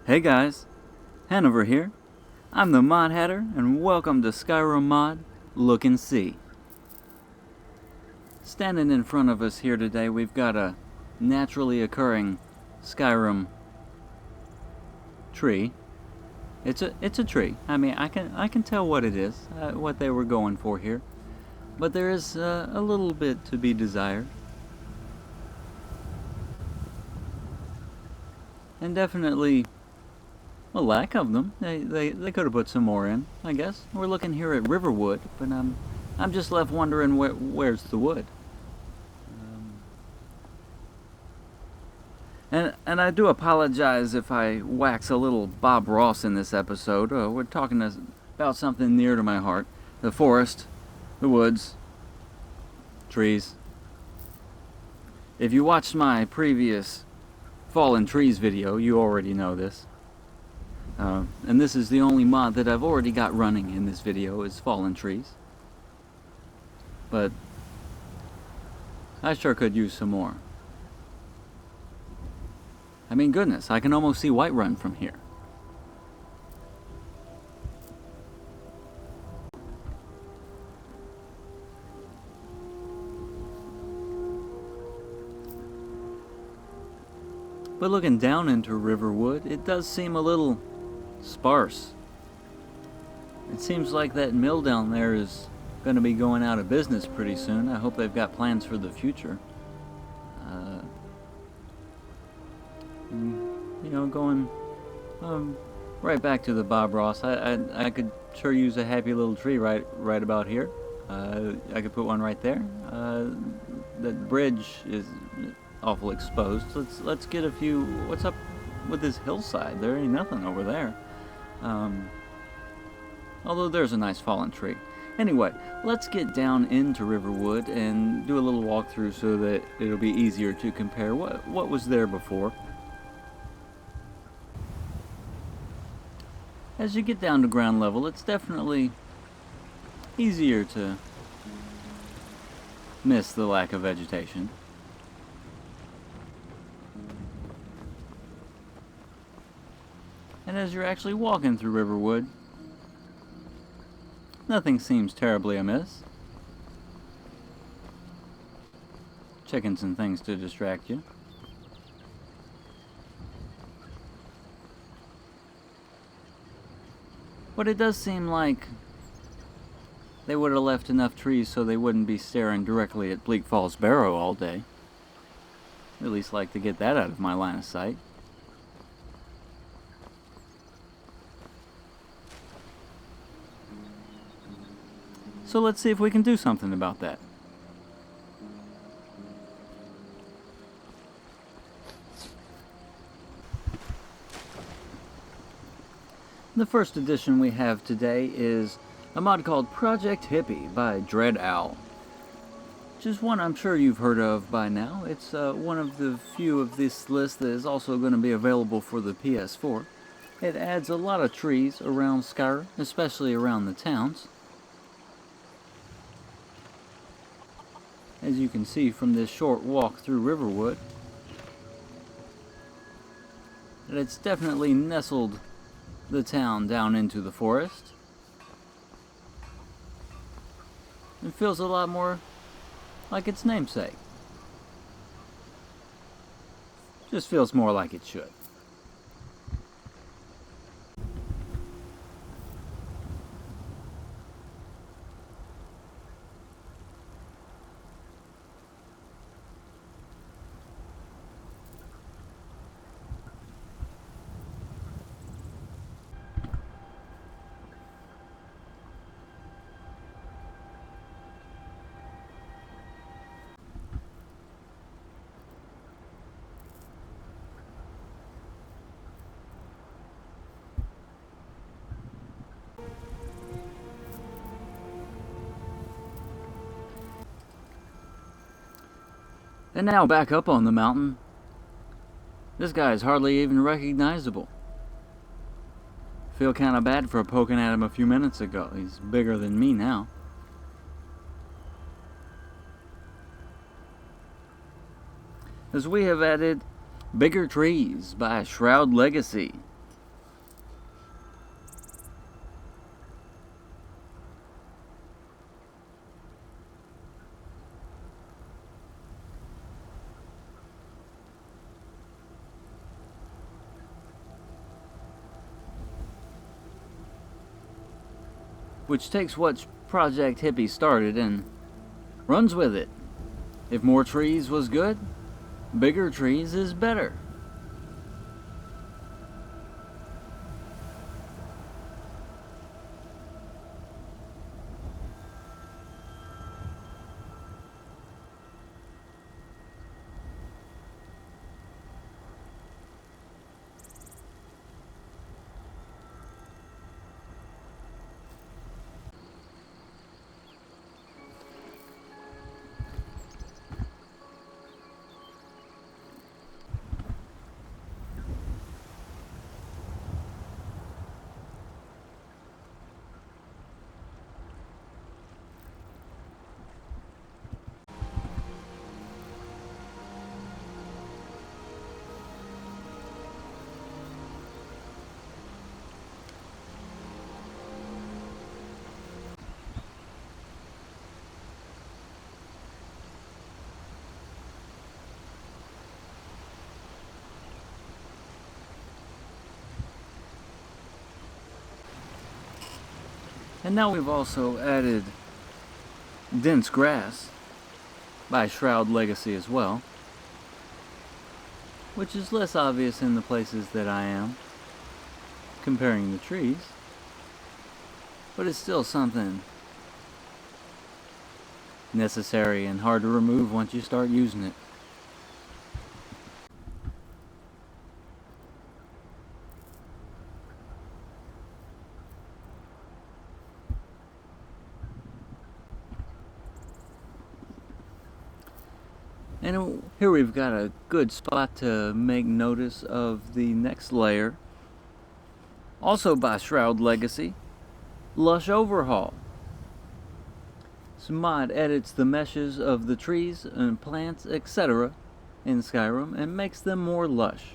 Hey guys, Anvar here. I'm the Mod.Hatter, and welcome to Skyrim mod Look&See. Standing in front of us here today, we've got a naturally occurring Skyrim tree. It's a tree. I mean, I can tell what it is, what they were going for here, but there is a little bit to be desired. And definitely a lack of them. They could have put some more in, I guess. We're looking here at Riverwood, but I'm just left wondering where's the wood. And I do apologize if I wax a little Bob Ross in this episode. We're talking about something near to my heart: the forest, the woods, trees. If you watched my previous Fallen Trees video, you already know this. And this is the only mod that I've already got running in this video, is Fallen Trees. But I sure could use some more. I mean, goodness, I can almost see Whiterun from here. But looking down into Riverwood, it does seem a little sparse. It seems like that mill down there is going to be going out of business pretty soon. I hope they've got plans for the future. You know, going right back to the Bob Ross, I could sure use a happy little tree right about here. I could put one right there. That bridge is awful exposed. Let's get a few. What's up with this hillside? There ain't nothing over there. Although there's a nice fallen tree. Anyway, let's get down into Riverwood and do a little walkthrough so that it'll be easier to compare what was there before. As you get down to ground level, it's definitely easier to miss the lack of vegetation. And as you're actually walking through Riverwood, nothing seems terribly amiss. Chickens and things to distract you. But it does seem like they would have left enough trees so they wouldn't be staring directly at Bleak Falls Barrow all day. At least like to get that out of my line of sight. So let's see if we can do something about that. The first edition we have today is a mod called Project Hippie by Dreadowl, which is one I'm sure you've heard of by now. It's one of the few of this list that is also going to be available for the PS4. It adds a lot of trees around Skyrim, especially around the towns. As you can see from this short walk through Riverwood, that it's definitely nestled the town down into the forest. It feels a lot more like its namesake. Just feels more like it should. And now back up on the mountain. This guy is hardly even recognizable. Feel kind of bad for poking at him a few minutes ago. He's bigger than me now. As we have added Bigger Trees by ShroudLegacy. which takes what Project Hippie started and runs with it. If more trees was good, bigger trees is better. And now we've also added dense grass by ShroudLegacy as well, which is less obvious in the places that I am comparing the trees, but it's still something necessary and hard to remove once you start using it. And here we've got a good spot to make notice of the next layer, also by ShroudLegacy, Lush Overhaul. This mod edits the meshes of the trees and plants, etc. in Skyrim and makes them more lush.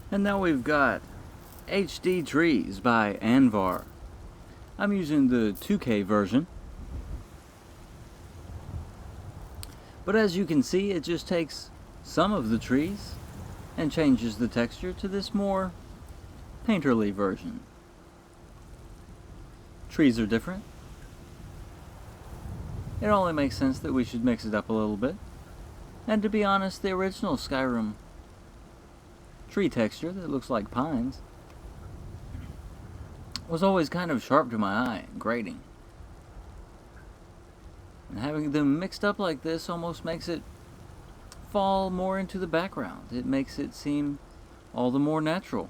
And now we've got HD Trees by Anvar. I'm using the 2K version. But as you can see, it just takes some of the trees and changes the texture to this more painterly version. Trees are different. It only makes sense that we should mix it up a little bit. And to be honest, the original Skyrim tree texture that looks like pines was always kind of sharp to my eye, grating. And having them mixed up like this almost makes it fall more into the background. It makes it seem all the more natural.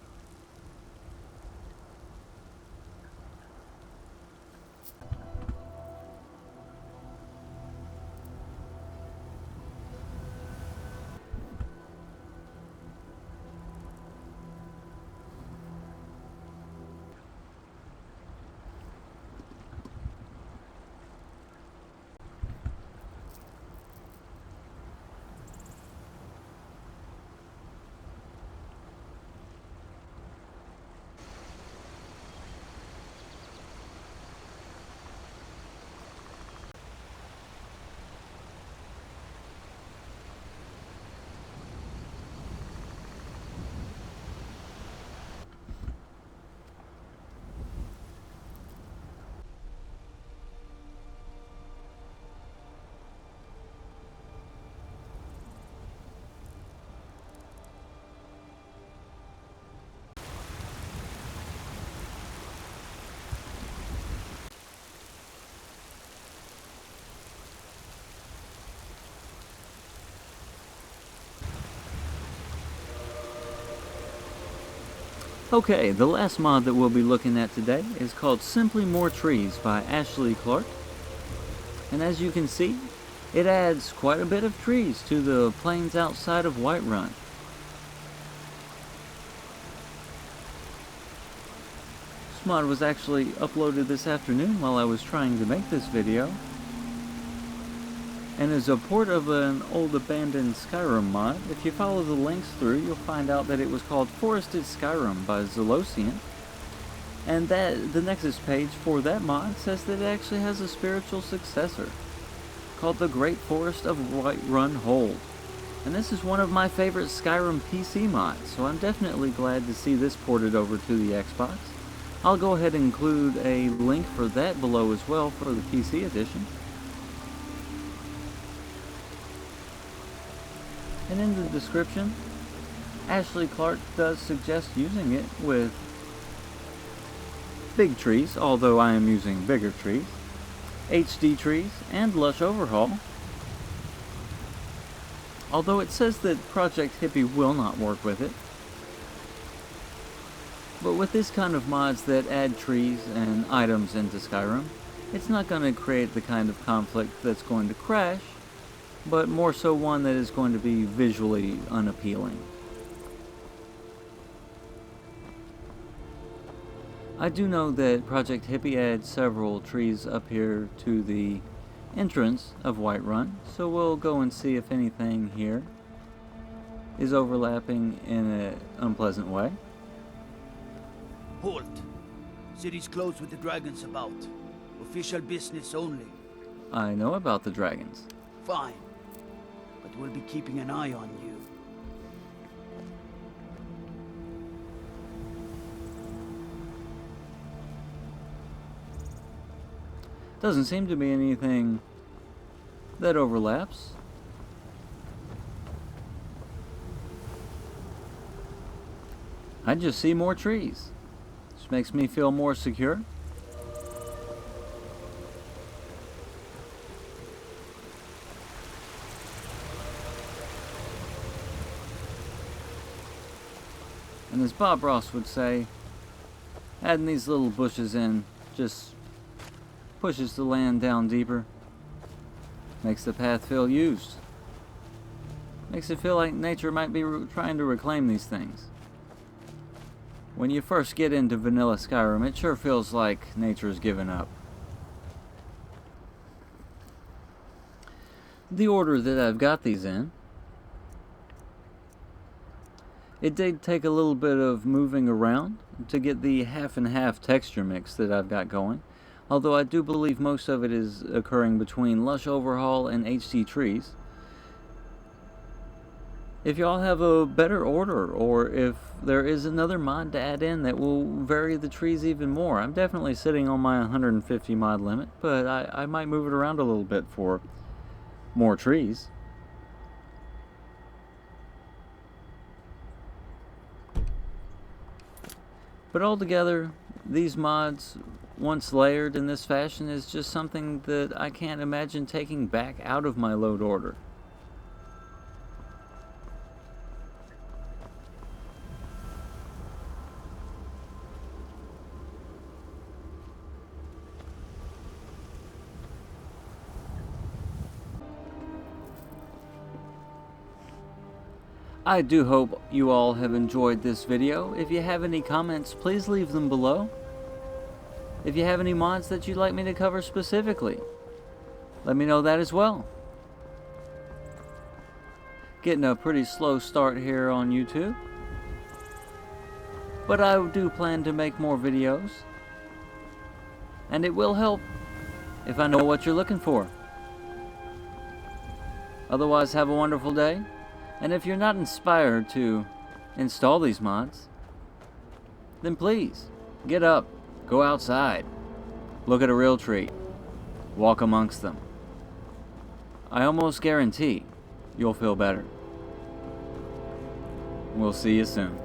Okay, the last mod that we'll be looking at today is called Simply More Trees by AshleyClark. And as you can see, it adds quite a bit of trees to the plains outside of Whiterun. This mod was actually uploaded this afternoon while I was trying to make this video, and is a port of an old abandoned Skyrim mod. If you follow the links through, you'll find out that it was called Forested Skyrim by Zolosian, and that the Nexus page for that mod says that it actually has a spiritual successor called the Great Forest of Whiterun Hold. And this is one of my favorite Skyrim PC mods, so I'm definitely glad to see this ported over to the Xbox. I'll go ahead and include a link for that below as well for the PC edition. And in the description, AshleyClark does suggest using it with big trees, although I am using bigger trees, HD trees, and Lush Overhaul. Although it says that Project Hippie will not work with it. But with this kind of mods that add trees and items into Skyrim, it's not going to create the kind of conflict that's going to crash, but more so one that is going to be visually unappealing. I do know that Project Hippie adds several trees up here to the entrance of Whiterun, so we'll go and see if anything here is overlapping in an unpleasant way. Halt! City's closed with the dragons about. Official business only. I know about the dragons. Fine. But we'll be keeping an eye on you. Doesn't seem to be anything that overlaps. I just see more trees. Which makes me feel more secure. And as Bob Ross would say, adding these little bushes in just pushes the land down deeper. Makes the path feel used. Makes it feel like nature might be trying to reclaim these things. When you first get into vanilla Skyrim, it sure feels like nature's given up. The order that I've got these in, it did take a little bit of moving around to get the half and half texture mix that I've got going, although I do believe most of it is occurring between Lush Overhaul and HD trees. If y'all have a better order, or if there is another mod to add in that will vary the trees even more, I'm definitely sitting on my 150 mod limit, but I might move it around a little bit for more trees. But altogether, these mods, once layered in this fashion, is just something that I can't imagine taking back out of my load order. I do hope you all have enjoyed this video. If you have any comments, please leave them below. If you have any mods that you'd like me to cover specifically, let me know that as well. Getting a pretty slow start here on YouTube, but I do plan to make more videos, and it will help if I know what you're looking for. Otherwise, have a wonderful day. And if you're not inspired to install these mods, then please, get up, go outside, look at a real tree, walk amongst them. I almost guarantee you'll feel better. We'll see you soon.